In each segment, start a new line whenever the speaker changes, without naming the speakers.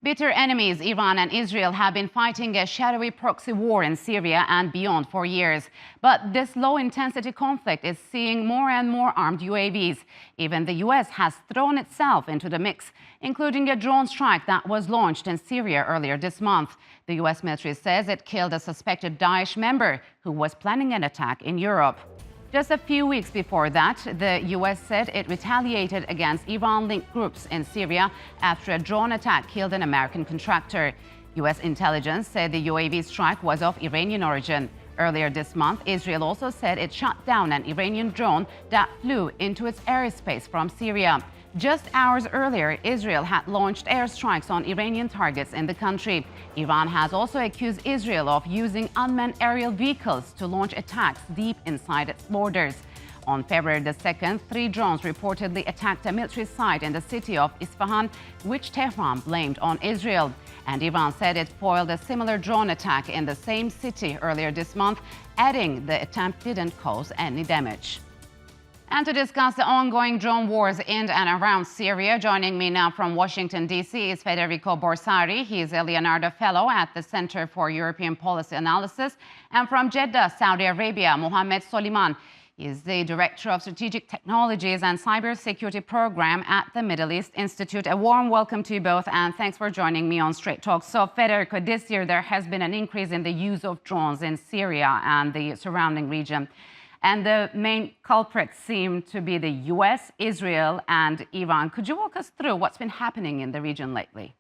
Bitter enemies, Iran and Israel have been fighting a shadowy proxy war in Syria and beyond for years. But this low-intensity conflict is seeing more and more armed UAVs. Even the U.S. has thrown itself into the mix, including a drone strike that was launched in Syria earlier this month. The U.S. military says it killed a suspected Daesh member who was planning an attack in Europe. Just a few weeks before that, the U.S. said it retaliated against Iran-linked groups in Syria after a drone attack killed an American contractor. U.S. intelligence said the UAV strike was of Iranian origin. Earlier this month, Israel also said it shot down an Iranian drone that flew into its airspace from Syria. Just hours earlier, Israel had launched airstrikes on Iranian targets in the country. Iran has also accused Israel of using unmanned aerial vehicles to launch attacks deep inside its borders. On February the 2nd, 3 drones reportedly attacked a military site in the city of Isfahan, which Tehran blamed on Israel. And Iran said it foiled a similar drone attack in the same city earlier this month, adding the attempt didn't cause any damage. And to discuss the ongoing drone wars in and around Syria, joining me now from Washington, D.C. is Federico Borsari. He is a Leonardo Fellow at the Center for European Policy Analysis. And from Jeddah, Saudi Arabia, Mohammed Soliman. He is the Director of Strategic Technologies and Cybersecurity Program at the Middle East Institute. A warm welcome to you both, and thanks for joining me on Straight Talk. So, Federico, this year there has been an increase in the use of drones in Syria and the surrounding region. And the main culprits seem to be the U.S., Israel, and Iran. Could you walk us through what's been happening in the region lately?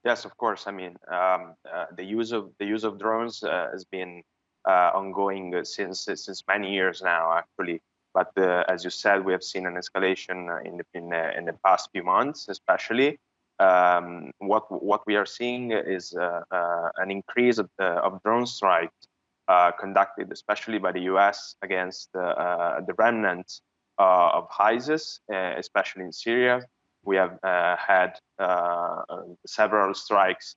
Yes, of course. I mean, the use of drones has been ongoing since many years now, actually. But as you said, we have seen an escalation in the past few months, especially. What we are seeing is an increase of drone strikes. Conducted especially by the U.S. against the remnants of ISIS, especially in Syria. We have had several strikes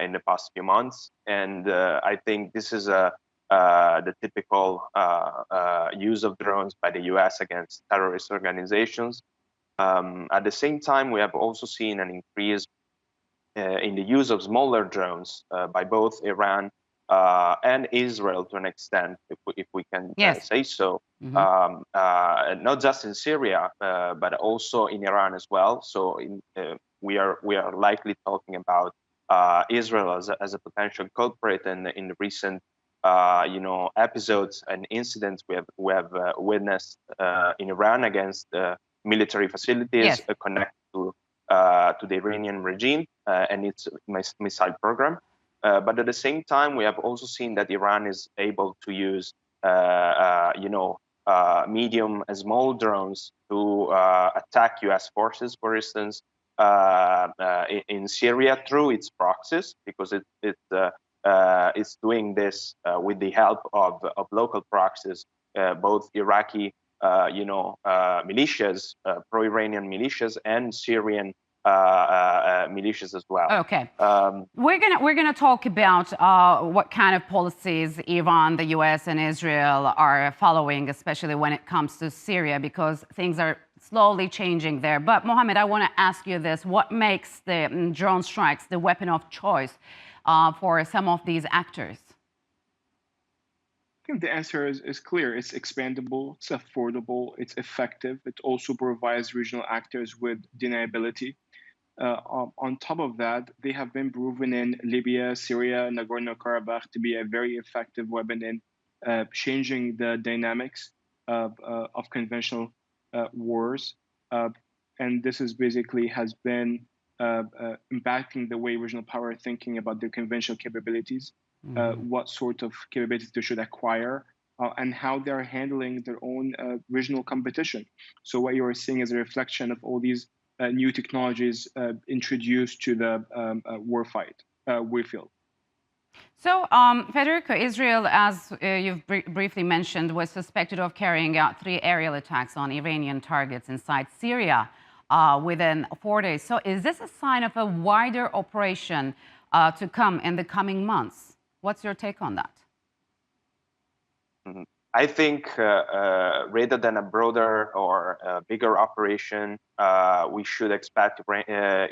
in the past few months, and I think this is the typical use of drones by the U.S. against terrorist organizations. At the same time, we have also seen an increase in the use of smaller drones by both Iran and Israel to an extent, if we can say so. Mm-hmm. Not just in Syria, but also in Iran as well. So we are likely talking about Israel as a potential culprit in the recent episodes and incidents we have witnessed in Iran against military facilities connected to the Iranian regime and its missile program. But at the same time, we have also seen that Iran is able to use, medium and small drones to attack U.S. forces, for instance, in Syria through its proxies, because it's doing this with the help of local proxies, both Iraqi, militias, pro-Iranian militias, and Syrian militias as well.
Okay, we're gonna talk about what kind of policies Iran, the U.S., and Israel are following, especially when it comes to Syria, because things are slowly changing there. But Mohammed, I want to ask you this: what makes the drone strikes the weapon of choice for some of these actors?
I think the answer is clear. It's expandable, it's affordable, it's effective. It also provides regional actors with deniability. On top of that, they have been proven in Libya, Syria, Nagorno-Karabakh to be a very effective weapon in changing the dynamics of conventional wars. And this is basically has been impacting the way regional power are thinking about their conventional capabilities, what sort of capabilities they should acquire, and how they're handling their own regional competition. So what you're seeing is a reflection of all these new technologies introduced to the war field.
So, Federico, Israel, as you've briefly mentioned, was suspected of carrying out 3 aerial attacks on Iranian targets inside Syria within 4 days. So is this a sign of a wider operation to come in the coming months? What's your take on that?
Mm-hmm. I think rather than a broader or bigger operation, we should expect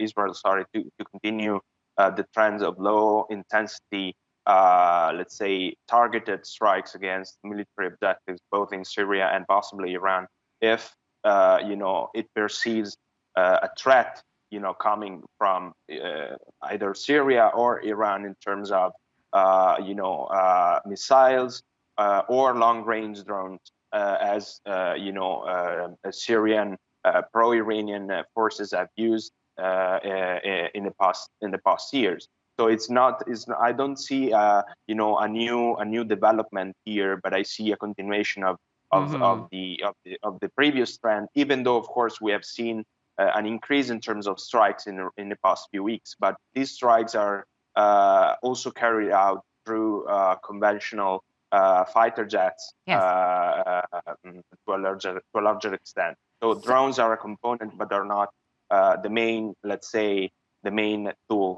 Israel, to continue the trends of low intensity, let's say, targeted strikes against military objectives, both in Syria and possibly Iran, if it perceives a threat, coming from either Syria or Iran in terms of missiles or long-range drones, as Syrian pro-Iranian forces have used in the past years. So I don't see a new development here, but I see a continuation of the previous trend. Even though, of course, we have seen an increase in terms of strikes in the past few weeks, but these strikes are also carried out through conventional fighter jets,
Yes.
to a larger extent. So drones are a component, but they're not the main, let's say, the main tool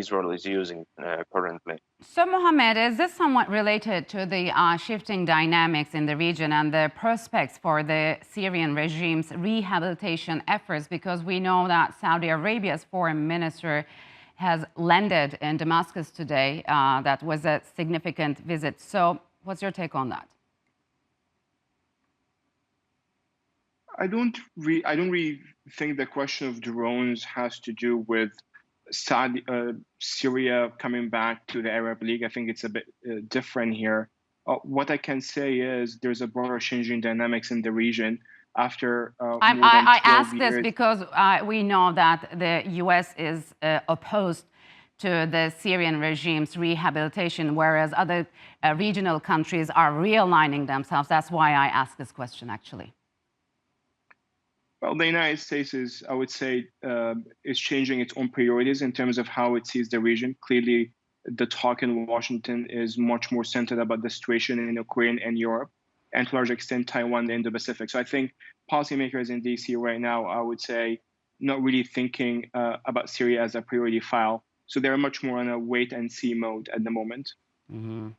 Israel is using currently.
So, Mohammed, is this somewhat related to the shifting dynamics in the region and the prospects for the Syrian regime's rehabilitation efforts? Because we know that Saudi Arabia's foreign minister has landed in Damascus today. That was a significant visit. So what's your take on that?
I don't really think the question of drones has to do with Syria coming back to the Arab League. I think it's a bit different here. What I can say is there's a broader changing dynamics in the region after
I ask this because we know that the U.S. is opposed to the Syrian regime's rehabilitation, whereas other regional countries are realigning themselves. That's why I ask this question, actually.
Well, the United States is, I would say, is changing its own priorities in terms of how it sees the region. Clearly, the talk in Washington is much more centered about the situation in Ukraine and Europe, and to a large extent, Taiwan and the Indo-Pacific. So I think policymakers in D.C. right now, I would say, not really thinking about Syria as a priority file. So they're much more in a wait-and-see mode at the moment.
Mm-hmm.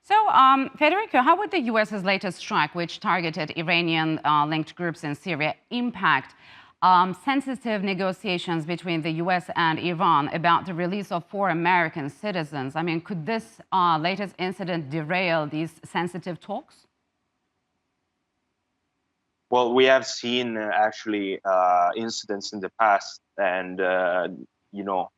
So, Federico, how would the U.S.'s latest strike, which targeted Iranian-linked groups in Syria, impact sensitive negotiations between the U.S. and Iran about the release of 4 American citizens? I mean, could this latest incident derail these sensitive talks?
Well, we have seen actually incidents in the past, and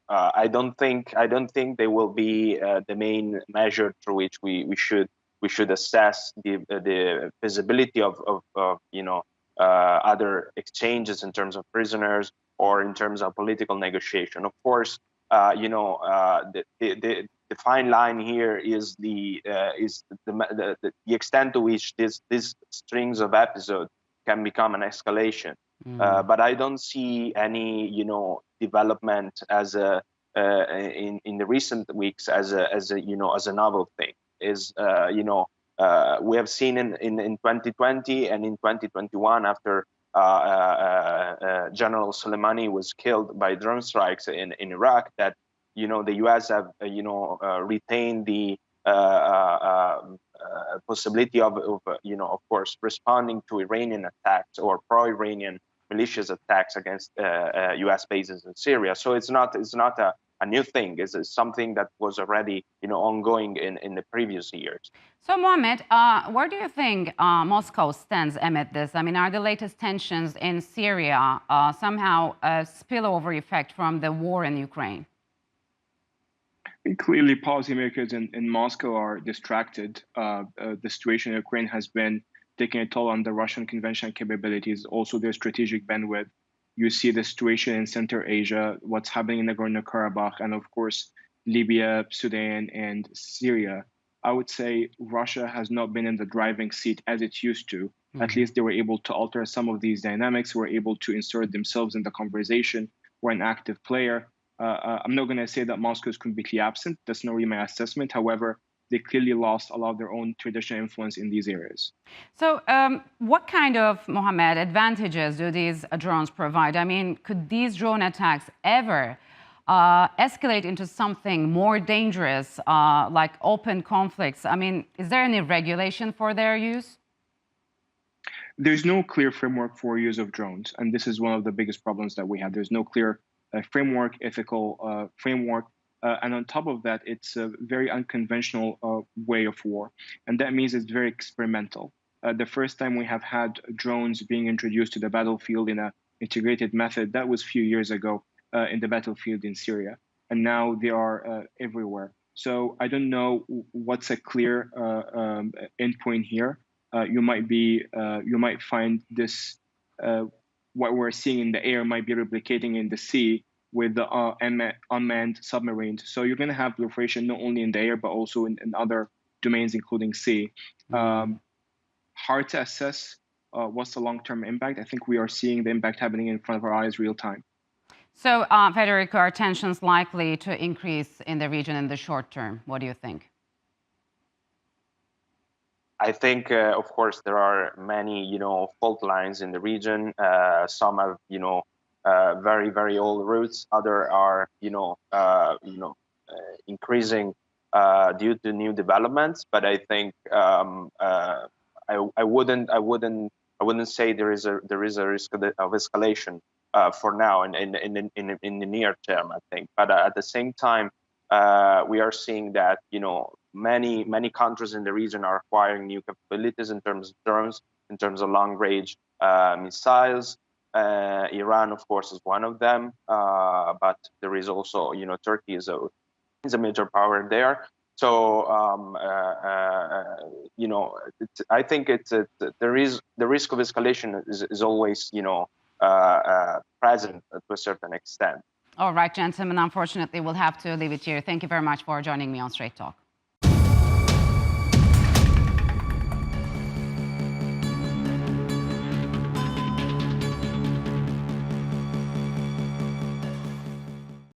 I don't think they will be the main measure through which we should assess the feasibility of other exchanges in terms of prisoners or in terms of political negotiation. Of course, the fine line here is the extent to which these strings of episodes can become an escalation. But I don't see any, development as in the recent weeks as a novel thing. We have seen in 2020 and in 2021 after General Soleimani was killed by drone strikes in Iraq that the U.S. have retained the possibility of course responding to Iranian attacks or pro-Iranian militias attacks against U.S. bases in Syria. So it's not a new thing. It's something that was already ongoing in the previous years.
So, Mohammed, where do you think Moscow stands amid this? I mean, are the latest tensions in Syria somehow a spillover effect from the war in Ukraine?
Clearly, policymakers in Moscow are distracted. The situation in Ukraine has been taking a toll on the Russian conventional capabilities, also their strategic bandwidth. You see the situation in Central Asia, what's happening in Nagorno-Karabakh, and of course, Libya, Sudan, and Syria. I would say Russia has not been in the driving seat as it used to. Mm-hmm. At least they were able to alter some of these dynamics, were able to insert themselves in the conversation, were an active player. I'm not going to say that Moscow is completely absent. That's not really my assessment. However, they clearly lost a lot of their own traditional influence in these areas.
So what kind of, Mohammed, advantages do these drones provide? I mean, could these drone attacks ever escalate into something more dangerous, like open conflicts? I mean, is there any regulation for their use?
There's no clear framework for use of drones, and this is one of the biggest problems that we have. There's no clear framework, ethical framework, and on top of that, it's a very unconventional way of war, and that means it's very experimental. The first time we have had drones being introduced to the battlefield in an integrated method, that was a few years ago in the battlefield in Syria, and now they are everywhere. So I don't know what's a clear endpoint here. You might find this what we're seeing in the air might be replicating in the sea with the unmanned submarines. So you're going to have proliferation not only in the air but also in other domains, including sea. Hard to assess what's the long-term impact. I think we are seeing the impact happening in front of our eyes real time.
So, Federico, are tensions likely to increase in the region in the short term? What do you think?
I think, of course, there are many, fault lines in the region. Some have, very, very old routes. Other are, increasing due to new developments. But I think I wouldn't say there is a risk of escalation for now in the near term. I think, but at the same time, we are seeing that many countries in the region are acquiring new capabilities in terms of drones, in terms of long-range missiles. Iran, of course, is one of them, but there is also, Turkey is a major power there. So, I think there is the risk of escalation is always, present to a certain extent.
All right, gentlemen, unfortunately, we'll have to leave it here. Thank you very much for joining me on Straight Talk.